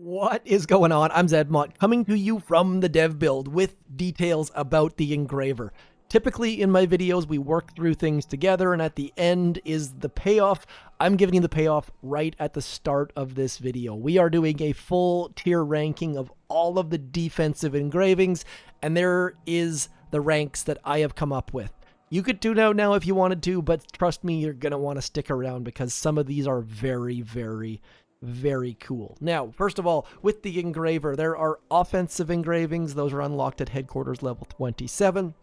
What is going on? I'm Zedmont, coming to you from the dev build with details about the engraver. Typically in my videos, we work through things together, and at the end is the payoff. I'm giving you the payoff right at the start of this video. We are doing a full tier ranking of all of the defensive engravings, and there is the ranks that I have come up with. You could tune out now if you wanted to, but trust me, you're going to want to stick around because some of these are very cool. Now, first of all, with the engraver, there are offensive engravings. Those are unlocked at headquarters level 27.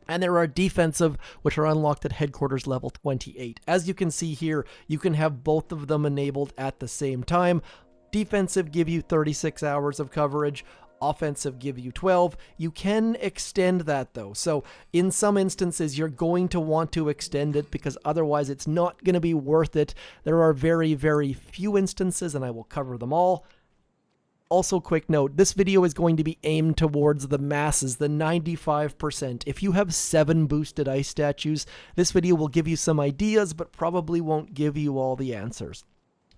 And there are defensive, which are unlocked at headquarters level 28. As you can see here, you can have both of them enabled at the same time. Defensive give you 36 hours of coverage. Offensive give you 12. You can extend that though. So in some instances, you're going to want to extend it because otherwise it's not going to be worth it. There are very few instances, and I will cover them all. Also, quick note, this video is going to be aimed towards the masses, the 95%. If you have 7 boosted ice statues, this video will give you some ideas, but probably won't give you all the answers.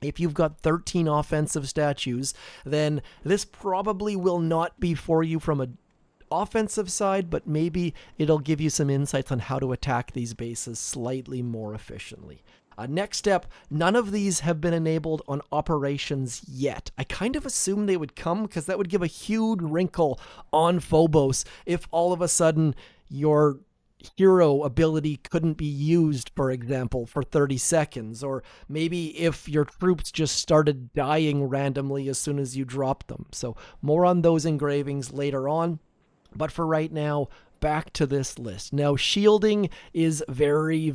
If you've got 13 offensive statues, then this probably will not be for you from an offensive side, but maybe it'll give you some insights on how to attack these bases slightly more efficiently. Next step, none of these have been enabled on operations yet. I kind of assumed they would come because that would give a huge wrinkle on Phobos if all of a sudden your hero ability couldn't be used, for example, for 30 seconds, or maybe if your troops just started dying randomly as soon as you dropped them. So more on those engravings later on, but for right now, back to this list. Now, shielding is very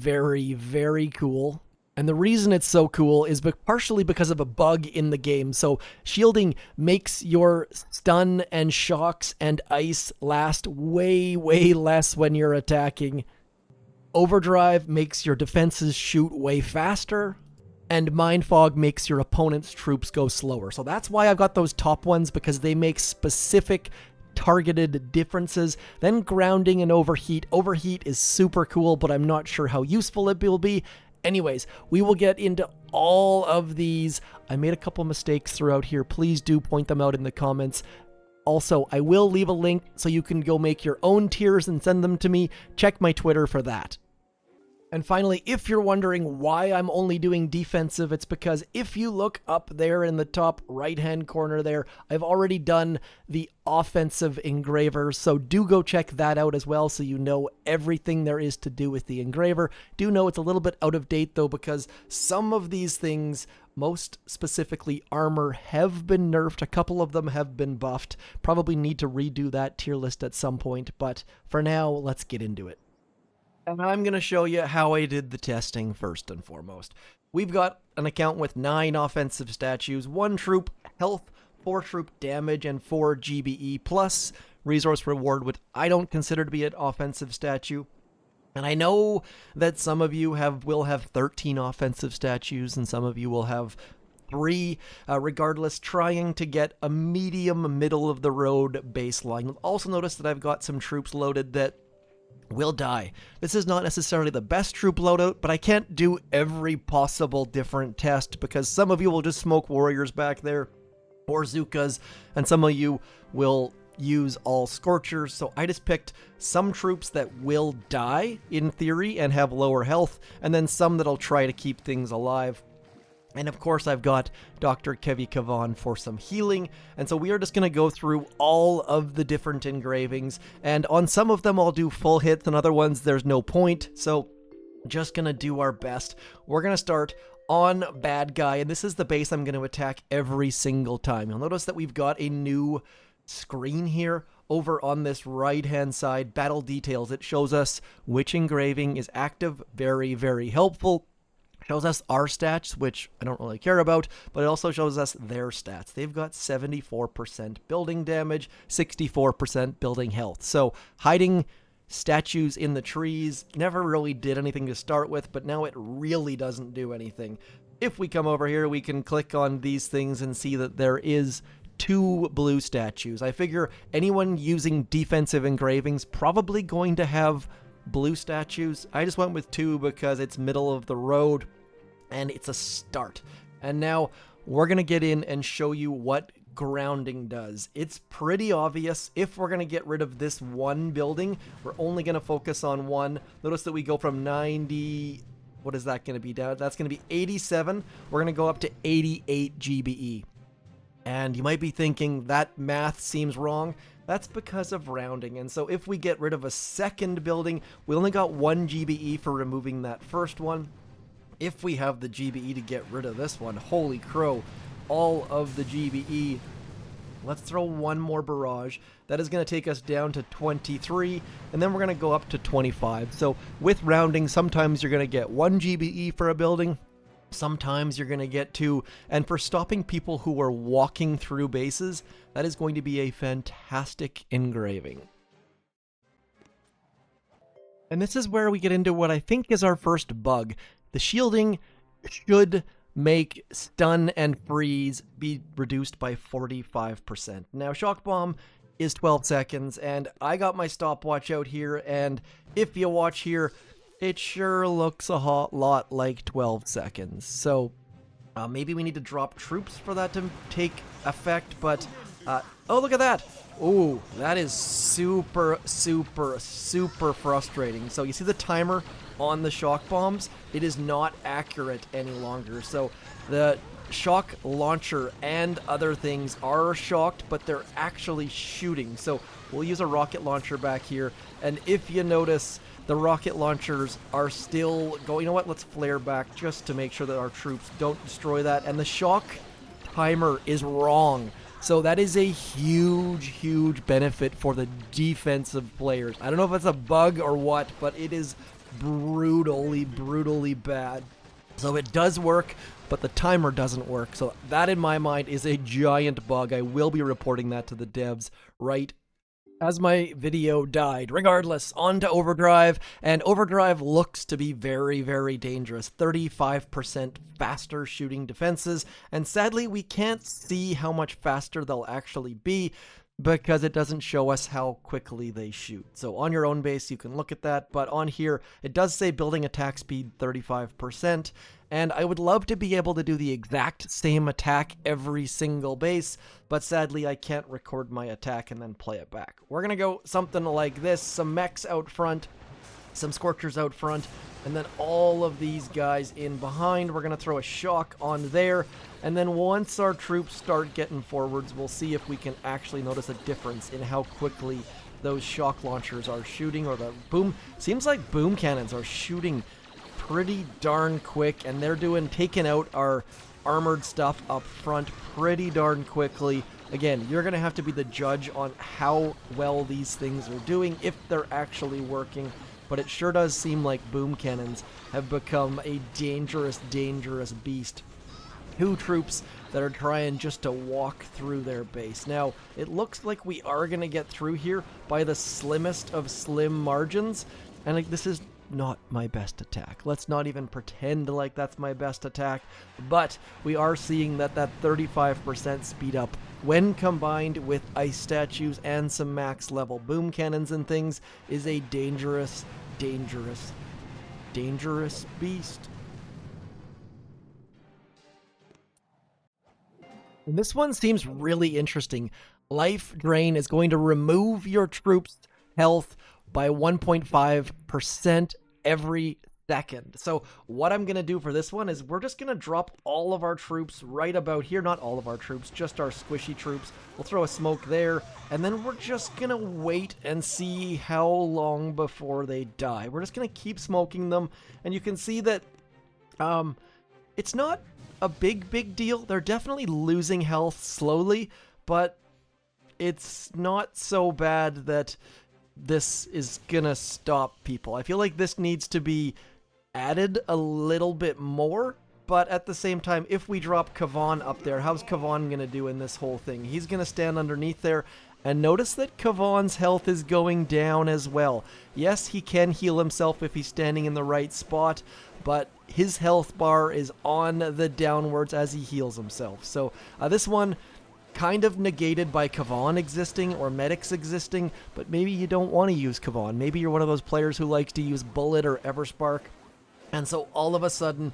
cool. And the reason it's so cool is partially because of a bug in the game. So shielding makes your stun and shocks and ice last way less when you're attacking. Overdrive makes your defenses shoot way faster. And Mind Fog makes your opponent's troops go slower. So that's why I've got those top ones, because they make specific targeted differences. Then grounding and overheat. Overheat is super cool, but I'm not sure how useful it will be. Anyways, we will get into all of these. I made a couple mistakes throughout here. Please do point them out in the comments. Also, I will leave a link so you can go make your own tiers and send them to me. Check my Twitter for that. And finally, if you're wondering why I'm only doing defensive, it's because if you look up there in the top right-hand corner there, I've already done the offensive engravers, so do go check that out as well so you know everything there is to do with the engraver. Do know it's a little bit out of date though, because some of these things, most specifically armor, have been nerfed. A couple of them have been buffed. Probably need to redo that tier list at some point, but for now, let's get into it. And I'm going to show you how I did the testing first and foremost. We've got an account with 9 offensive statues, 1 troop health, 4 troop damage, and 4 GBE plus resource reward, which I don't consider to be an offensive statue. And I know that some of you will have 13 offensive statues, and some of you will have 3, regardless, trying to get a medium middle of the road baseline. You'll also notice that I've got some troops loaded that will die. This is not necessarily the best troop loadout, but I can't do every possible different test because some of you will just smoke warriors back there or Zukas, and some of you will use all scorchers. So I just picked some troops that will die in theory and have lower health, and then some that'll try to keep things alive. And of course, I've got Dr. Kevi Kavan for some healing. And so we are just going to go through all of the different engravings. And on some of them, I'll do full hits. And other ones, there's no point. So just going to do our best. We're going to start on Bad Guy. And this is the base I'm going to attack every single time. You'll notice that we've got a new screen here over on this right-hand side. Battle details. It shows us which engraving is active. Very helpful. Shows us our stats, which I don't really care about, but it also shows us their stats. They've got 74% building damage, 64% building health. So hiding statues in the trees never really did anything to start with, but now it really doesn't do anything. If we come over here, we can click on these things and see that there is 2 blue statues. I figure anyone using defensive engravings probably going to have blue statues. I just went with 2 because it's middle of the road and it's a start. And now we're going to get in and show you what grounding does. It's pretty obvious. If we're going to get rid of this one building, we're only going to focus on one. Notice that we go from 90, what is that going to be down? That's going to be 87. We're going to go up to 88 GBE. And you might be thinking that math seems wrong. That's because of rounding. And so if we get rid of a second building, we only got 1 GBE for removing that first one. If we have the GBE to get rid of this one, holy crow, all of the GBE. Let's throw one more barrage. That is going to take us down to 23, and then we're going to go up to 25. So with rounding, sometimes you're going to get 1 GBE for a building. Sometimes you're going to get 2, and for stopping people who are walking through bases, that is going to be a fantastic engraving. And this is where we get into what I think is our first bug. The shielding should make stun and freeze be reduced by 45%. Now, shock bomb is 12 seconds, and I got my stopwatch out here, and if you watch here, it sure looks a lot like 12 seconds. So maybe we need to drop troops for that to take effect, but oh, look at that. Oh, that is super frustrating. So you see the timer on the shock bombs? It is not accurate any longer. So the shock launcher and other things are shocked, but they're actually shooting. So we'll use a rocket launcher back here, and if you notice, the rocket launchers are still going. You know what? Let's flare back just to make sure that our troops don't destroy that. And the shock timer is wrong. So that is a huge benefit for the defensive players. I don't know if it's a bug or what, but it is brutally bad. So it does work, but the timer doesn't work. So that, in my mind, is a giant bug. I will be reporting that to the devs right as my video died. Regardless, on to Overdrive, and Overdrive looks to be very dangerous. 35% faster shooting defenses, and sadly we can't see how much faster they'll actually be because it doesn't show us how quickly they shoot. So on your own base you can look at that, but on here it does say building attack speed 35%, and I would love to be able to do the exact same attack every single base, but sadly I can't record my attack and then play it back. We're gonna go something like this: some mechs out front, some scorchers out front, and then all of these guys in behind. We're gonna throw a shock on there, and then once our troops start getting forwards, we'll see if we can actually notice a difference in how quickly those shock launchers are shooting, or the boom. Seems like boom cannons are shooting pretty darn quick, and they're taking out our armored stuff up front pretty darn quickly. Again, you're going to have to be the judge on how well these things are doing, if they're actually working, but it sure does seem like boom cannons have become a dangerous beast to troops that are trying just to walk through their base. Now, it looks like we are going to get through here by the slimmest of slim margins, and like, this is not my best attack. Let's not even pretend like that's my best attack, but we are seeing that 35% speed up, when combined with ice statues and some max level boom cannons and things, is a dangerous beast. And this one seems really interesting. Life Drain is going to remove your troops' health by 1.5% every second. So what I'm going to do for this one is we're just going to drop all of our troops right about here. Not all of our troops, just our squishy troops. We'll throw a smoke there, and then we're just going to wait and see how long before they die. We're just going to keep smoking them, and you can see that it's not a big deal. They're definitely losing health slowly, but it's not so bad that this is gonna stop people. I feel like this needs to be added a little bit more, but at the same time, if we drop Kavan up there, how's Kavan gonna do in this whole thing? He's gonna stand underneath there, and notice that Kavan's health is going down as well. Yes, he can heal himself if he's standing in the right spot, but his health bar is on the downwards as he heals himself. So this one kind of negated by Kavan existing or medics existing, but maybe you don't want to use Kavan. Maybe you're one of those players who likes to use Bullet or Everspark. And so all of a sudden,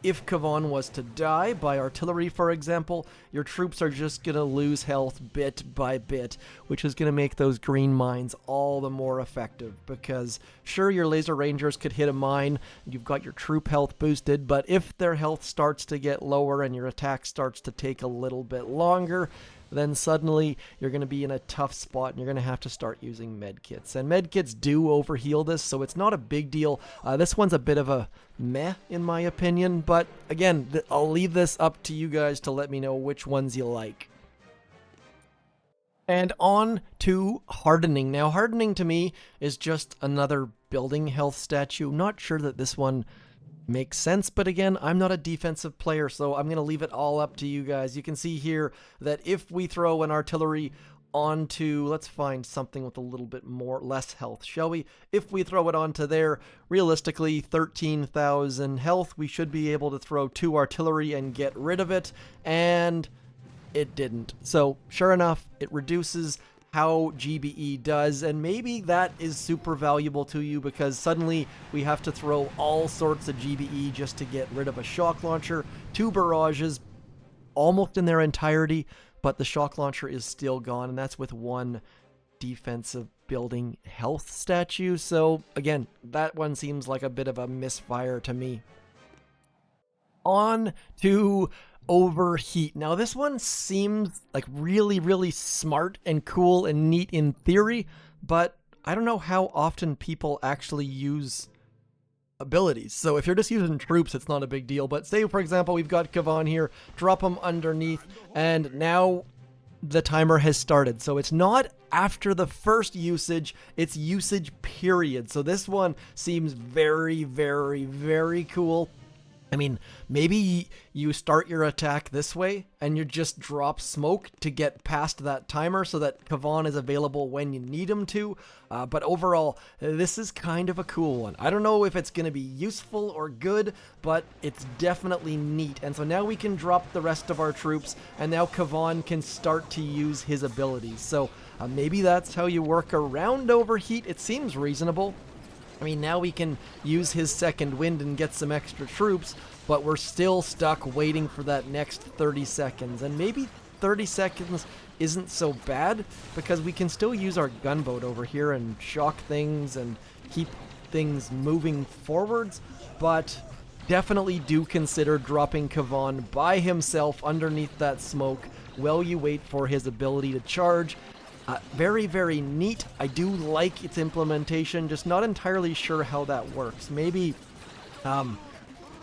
if Kavan was to die by artillery, for example, your troops are just going to lose health bit by bit, which is going to make those green mines all the more effective. Because sure, your laser rangers could hit a mine, you've got your troop health boosted, but if their health starts to get lower and your attack starts to take a little bit longer, then suddenly you're going to be in a tough spot and you're going to have to start using medkits. And medkits do overheal this, so it's not a big deal. This one's a bit of a meh, in my opinion, but again, I'll leave this up to you guys to let me know which ones you like. And on to Hardening. Now, Hardening to me is just another building health statue. Not sure that this one makes sense, but again, I'm not a defensive player, so I'm going to leave it all up to you guys. You can see here that if we throw an artillery onto, let's find something with a little bit less health, shall we? If we throw it onto there, realistically 13,000 health, we should be able to throw 2 artillery and get rid of it, and it didn't. So sure enough, it reduces how GBE does, and maybe that is super valuable to you because suddenly we have to throw all sorts of GBE just to get rid of a shock launcher. 2 barrages almost in their entirety, but the shock launcher is still gone, and that's with 1 defensive building health statue. So again, that one seems like a bit of a misfire to me. On to Overheat. Now this one seems like really, really smart and cool and neat in theory, but I don't know how often people actually use abilities. So if you're just using troops, it's not a big deal, but say for example we've got Kavan here, drop him underneath, and now the timer has started. So it's not after the first usage, it's usage period. So this one seems very, very, very cool. I mean, maybe you start your attack this way and you just drop smoke to get past that timer so that Kavan is available when you need him to. But overall, this is kind of a cool one. I don't know if it's going to be useful or good, but it's definitely neat. And so now we can drop the rest of our troops, and now Kavan can start to use his abilities. So maybe that's how you work around Overheat. It seems reasonable. I mean, now we can use his second wind and get some extra troops, but we're still stuck waiting for that next 30 seconds. And maybe 30 seconds isn't so bad because we can still use our gunboat over here and shock things and keep things moving forwards, but definitely do consider dropping Kavan by himself underneath that smoke while you wait for his ability to charge. Very, very neat. I do like its implementation, just not entirely sure how that works. Maybe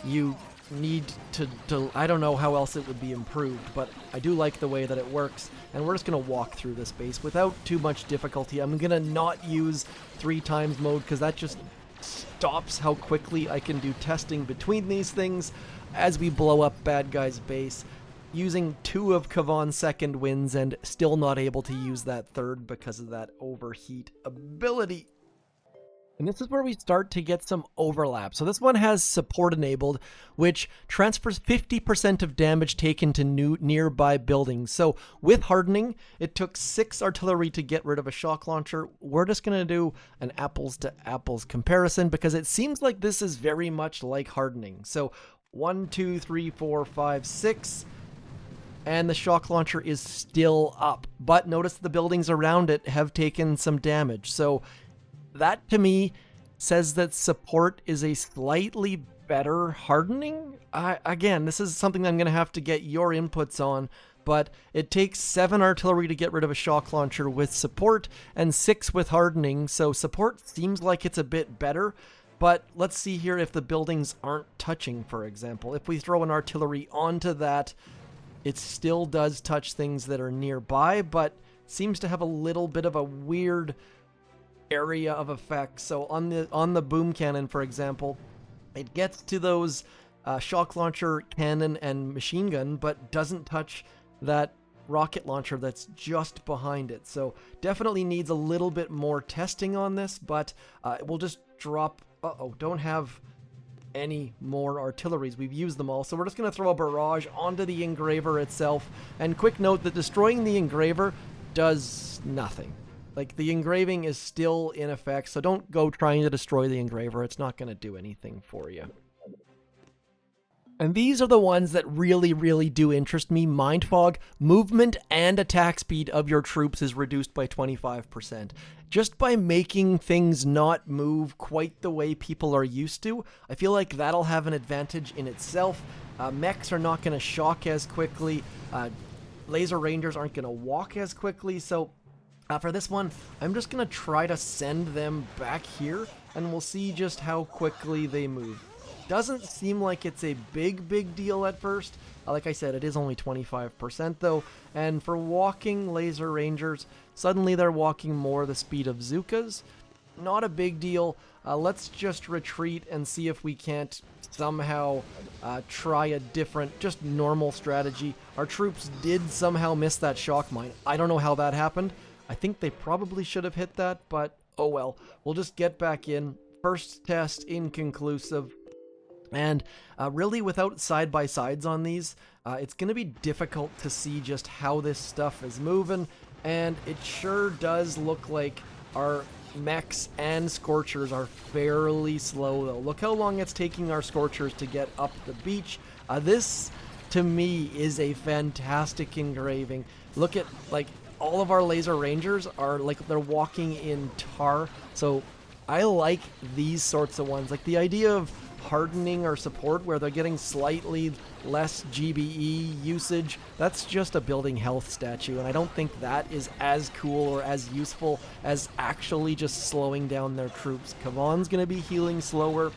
you need to I don't know how else it would be improved, but I do like the way that it works, and we're just going to walk through this base without too much difficulty. I'm going to not use 3 times mode because that just stops how quickly I can do testing between these things as we blow up bad guy's base. Using 2 of Kavan's second wins and still not able to use that third because of that Overheat ability. And this is where we start to get some overlap. So this one has support enabled, which transfers 50% of damage taken to nearby buildings. So with Hardening, it took 6 artillery to get rid of a shock launcher. We're just going to do an apples to apples comparison because it seems like this is very much like Hardening. So 1, 2, 3, 4, 5, 6... and the shock launcher is still up. But notice the buildings around it have taken some damage. So that to me says that support is a slightly better Hardening. Again, this is something I'm going to have to get your inputs on, but it takes 7 artillery to get rid of a shock launcher with support and 6 with Hardening. So support seems like it's a bit better. But let's see here if the buildings aren't touching, for example. If we throw an artillery onto that, it still does touch things that are nearby, but seems to have a little bit of a weird area of effect. So on the boom cannon, for example, it gets to those shock launcher, cannon, and machine gun, but doesn't touch that rocket launcher that's just behind it. So definitely needs a little bit more testing on this, but we'll just drop... don't have any more artilleries. We've used them all, so we're just going to throw a barrage onto the engraver itself. And quick note that destroying the engraver does nothing. Like, the engraving is still in effect, so don't go trying to destroy the engraver. It's not going to do anything for you. And these are the ones that really, really do interest me. Mind Fog, movement and attack speed of your troops is reduced by 25%. Just by making things not move quite the way people are used to, I feel like that'll have an advantage in itself. Mechs are not going to shock as quickly. Laser Rangers aren't going to walk as quickly. So for this one, I'm just going to try to send them back here, and we'll see just how quickly they move. Doesn't seem like it's a big deal at first. Like I said, it is only 25% though. And for walking Laser Rangers, suddenly they're walking more the speed of Zookas. Not a big deal. Let's just retreat and see if we can't somehow try a different, just normal strategy. Our troops did somehow miss that shock mine. I don't know how that happened. I think they probably should have hit that, but oh well. We'll just get back in. First test inconclusive. And really, without side-by-sides on these, it's going to be difficult to see just how this stuff is moving. And it sure does look like our mechs and Scorchers are fairly slow, though. Look how long it's taking our Scorchers to get up the beach. This, to me, is a fantastic engraving. Look at, like, all of our Laser Rangers are, like, they're walking in tar. So I like these sorts of ones. Like, the idea of hardening or support where they're getting slightly less GBE usage, that's just a building health statue, and I don't think that is as cool or as useful as actually just slowing down their troops. Kavan's gonna be healing slower,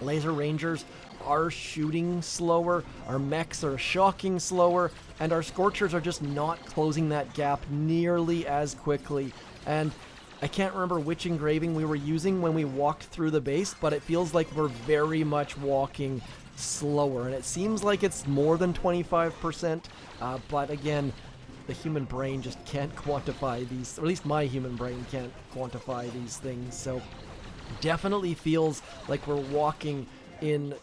Laser Rangers are shooting slower, our mechs are shocking slower, and our Scorchers are just not closing that gap nearly as quickly. And I can't remember which engraving we were using when we walked through the base, but it feels like we're very much walking slower, and it seems like it's more than 25%, but again, the human brain just can't quantify these, or at least my human brain can't quantify these things, so definitely feels like we're walking in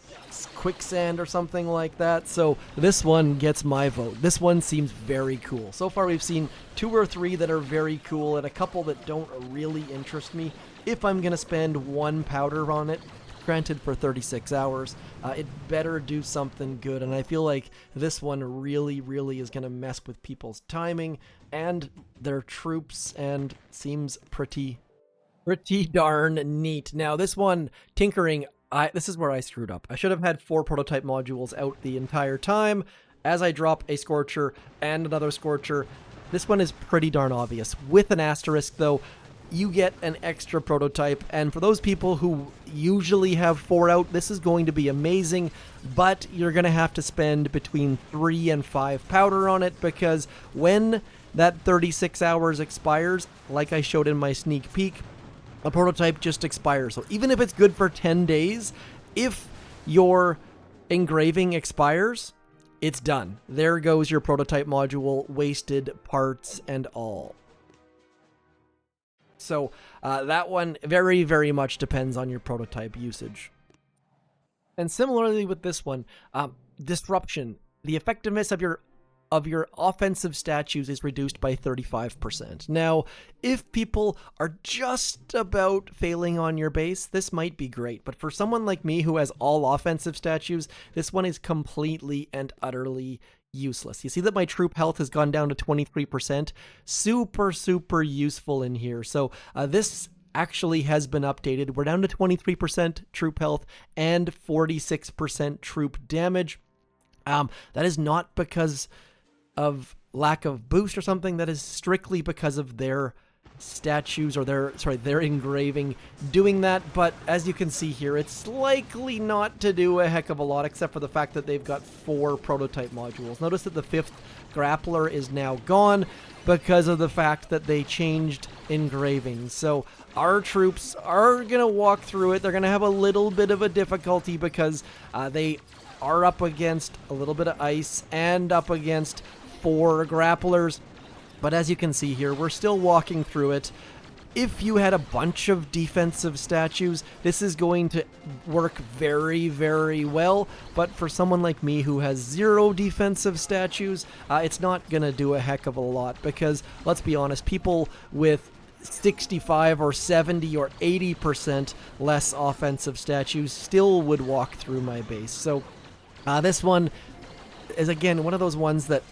quicksand or something like that. So this one gets my vote. This one seems very cool. So far we've seen 2 or 3 that are very cool and a couple that don't really interest me. If I'm gonna spend 1 powder on it, granted for 36 hours, it better do something good, and I feel like this one really is gonna mess with people's timing and their troops and seems pretty darn neat. Now this one, tinkering, this is where I screwed up. I should have had 4 prototype modules out the entire time. As I drop a Scorcher and another Scorcher, this one is pretty darn obvious. With an asterisk though, you get an extra prototype, and for those people who usually have 4 out, this is going to be amazing, but you're going to have to spend between 3 and 5 powder on it, because when that 36 hours expires, like I showed in my sneak peek, a prototype just expires. So even if it's good for 10 days, if your engraving expires, it's done. There goes your prototype module, wasted parts and all. So that one very much depends on your prototype usage. And similarly with this one, disruption. The effectiveness of your offensive statues is reduced by 35%. Now, if people are just about failing on your base, this might be great, but for someone like me who has all offensive statues, this one is completely and utterly useless. You see that my troop health has gone down to 23%. Super useful in here. So this actually has been updated. We're down to 23% troop health and 46% troop damage. That is not because of lack of boost or something. That is strictly because of their statues or their engraving doing that. But as you can see here, it's likely not to do a heck of a lot, except for the fact that they've got 4 prototype modules. Notice that the 5th grappler is now gone because of the fact that they changed engraving. So our troops are gonna walk through it. They're gonna have a little bit of a difficulty because they are up against a little bit of ice and up against 4 grapplers. But as you can see here, we're still walking through it. If you had a bunch of defensive statues, this is going to work very well. But for someone like me who has 0 defensive statues, it's not going to do a heck of a lot. Because, let's be honest, people with 65 or 70 or 80% less offensive statues still would walk through my base. So This one is, again, one of those ones that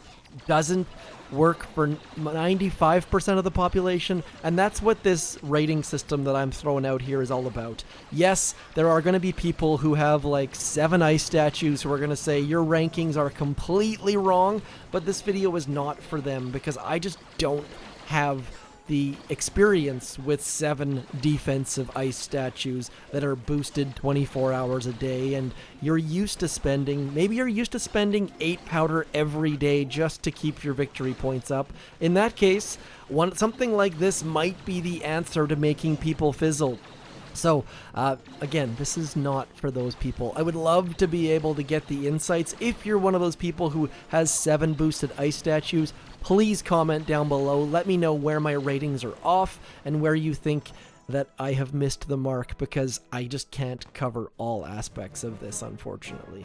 doesn't work for 95% of the population, and that's what this rating system that I'm throwing out here is all about. Yes, there are going to be people who have like 7 ice statues who are going to say your rankings are completely wrong, but this video is not for them because I just don't have the experience with 7 defensive ice statues that are boosted 24 hours a day, and you're used to spending, maybe you're used to spending 8 powder every day just to keep your victory points up. In that case, something like this might be the answer to making people fizzle. So, again, this is not for those people. I would love to be able to get the insights. If you're one of those people who has 7 boosted ice statues, please comment down below. Let me know where my ratings are off and where you think that I have missed the mark, because I just can't cover all aspects of this, unfortunately.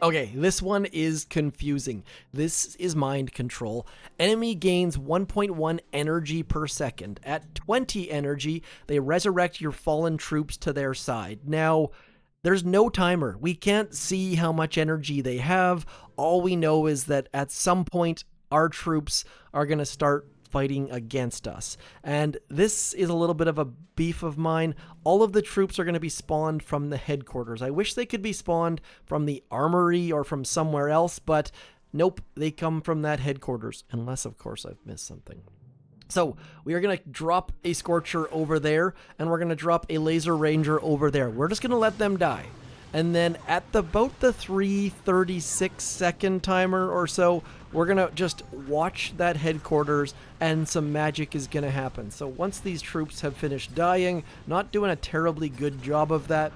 Okay, this one is confusing. This is mind control. Enemy gains 1.1 energy per second. At 20 energy, they resurrect your fallen troops to their side. Now, there's no timer. We can't see how much energy they have. All we know is that at some point, our troops are going to start fighting against us. And this is a little bit of a beef of mine. All of the troops are going to be spawned from the headquarters. I wish they could be spawned from the armory or from somewhere else, but nope, they come from that headquarters. Unless, of course, I've missed something. So we are going to drop a Scorcher over there, and we're going to drop a Laser Ranger over there. We're just going to let them die. And then at about the 3:36 second timer or so, we're going to just watch that headquarters and some magic is going to happen. So once these troops have finished dying, not doing a terribly good job of that,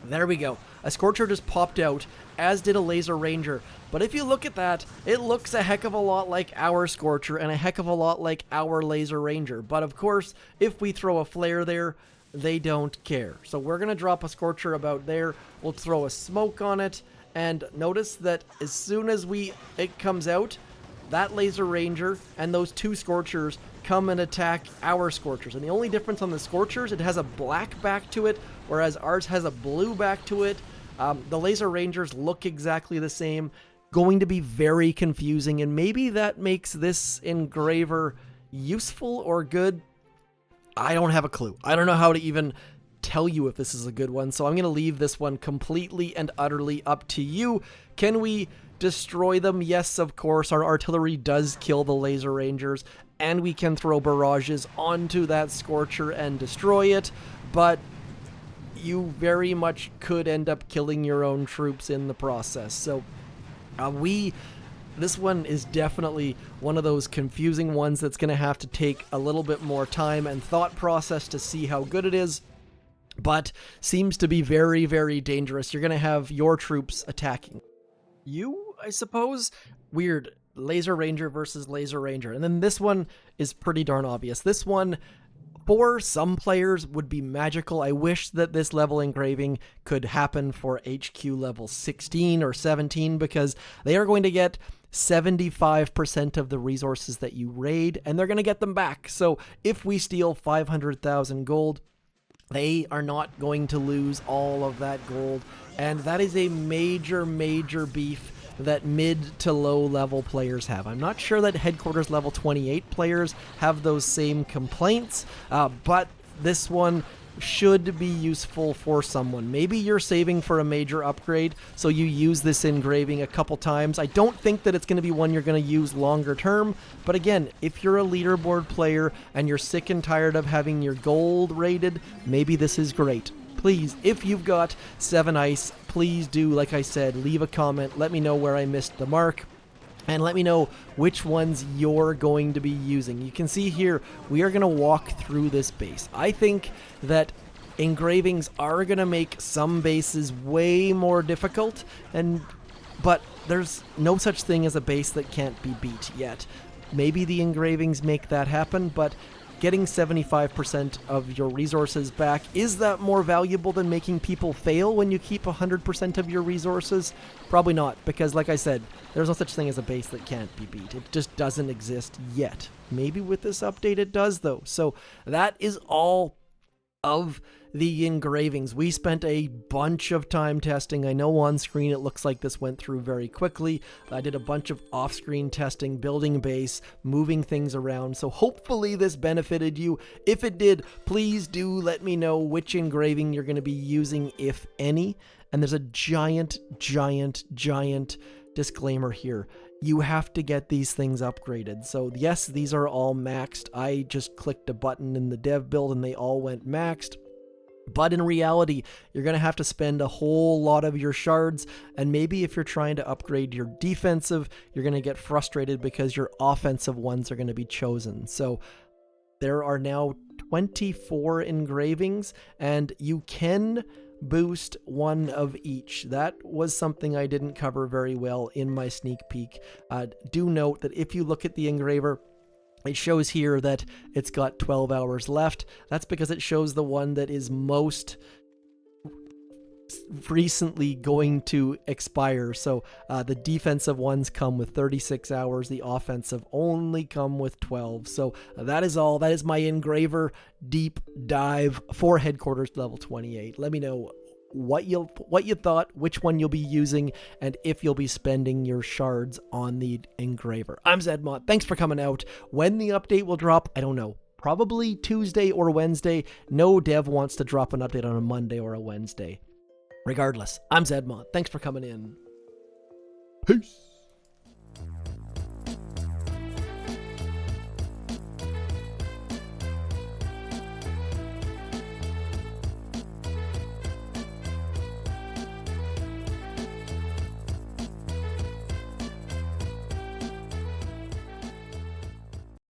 there we go. A Scorcher just popped out, as did a Laser Ranger. But if you look at that, it looks a heck of a lot like our Scorcher and a heck of a lot like our Laser Ranger. But of course, if we throw a flare there, they don't care. So we're going to drop a Scorcher about there. We'll throw a smoke on it. And notice that as soon as it comes out, that Laser Ranger and those 2 Scorchers come and attack our Scorchers. And the only difference on the Scorchers, it has a black back to it, whereas ours has a blue back to it. The Laser Rangers look exactly the same. Going to be very confusing, and maybe that makes this engraver useful or good. I don't have a clue. I don't know how to even tell you if this is a good one, so I'm going to leave this one completely and utterly up to you. Can we destroy them? Yes, of course. Our artillery does kill the Laser Rangers, and we can throw barrages onto that Scorcher and destroy it, but you very much could end up killing your own troops in the process. So this one is definitely one of those confusing ones that's going to have to take a little bit more time and thought process to see how good it is, but seems to be very, very dangerous. You're going to have your troops attacking you, I suppose. Weird. Laser Ranger versus Laser Ranger. And then this one is pretty darn obvious. This one, for some players, would be magical. I wish that this level engraving could happen for HQ level 16 or 17, because they are going to get 75% of the resources that you raid, and they're going to get them back. So if we steal 500,000 gold, they are not going to lose all of that gold. And that is a major, major beef that mid to low level players have. I'm not sure that headquarters level 28 players have those same complaints, but this one should be useful for someone. Maybe you're saving for a major upgrade, so you use this engraving a couple times. I don't think that it's going to be one you're going to use longer term, but again, if you're a leaderboard player and you're sick and tired of having your gold rated, maybe this is great. Please, if you've got 7 ice, please do, like I said, leave a comment. Let me know where I missed the mark, and let me know which ones you're going to be using. You can see here, we are going to walk through this base. I think that engravings are going to make some bases way more difficult, but there's no such thing as a base that can't be beat yet. Maybe the engravings make that happen, but getting 75% of your resources back, is that more valuable than making people fail when you keep 100% of your resources? Probably not, because like I said, there's no such thing as a base that can't be beat. It just doesn't exist yet. Maybe with this update it does, though. So that is all of the engravings. We spent a bunch of time testing. I know on screen it looks like this went through very quickly. I did a bunch of off-screen testing, building base, moving things around. So hopefully this benefited you. If it did, please do let me know which engraving you're going to be using, if any. And there's a giant disclaimer here. You have to get these things upgraded. So yes, these are all maxed. I just clicked a button in the dev build and they all went maxed. But in reality, you're going to have to spend a whole lot of your shards. And maybe if you're trying to upgrade your defensive, you're going to get frustrated because your offensive ones are going to be chosen. So there are now 24 engravings and you can boost one of each. That was something I didn't cover very well in my sneak peek. Do note that if you look at the engraver, it shows here that it's got 12 hours left. That's because it shows the one that is most recently going to expire. So the defensive ones come with 36 hours. The offensive only come with 12. So that is all. That is my engraver deep dive for headquarters level 28. Let me know what you thought, which one you'll be using, and if you'll be spending your shards on the engraver. I'm Zedmont. Thanks for coming out. When the update will drop, I don't know. Probably Tuesday or Wednesday. No dev wants to drop an update on a Monday or a Wednesday. Regardless, I'm Zedmont. Thanks for coming in. Peace.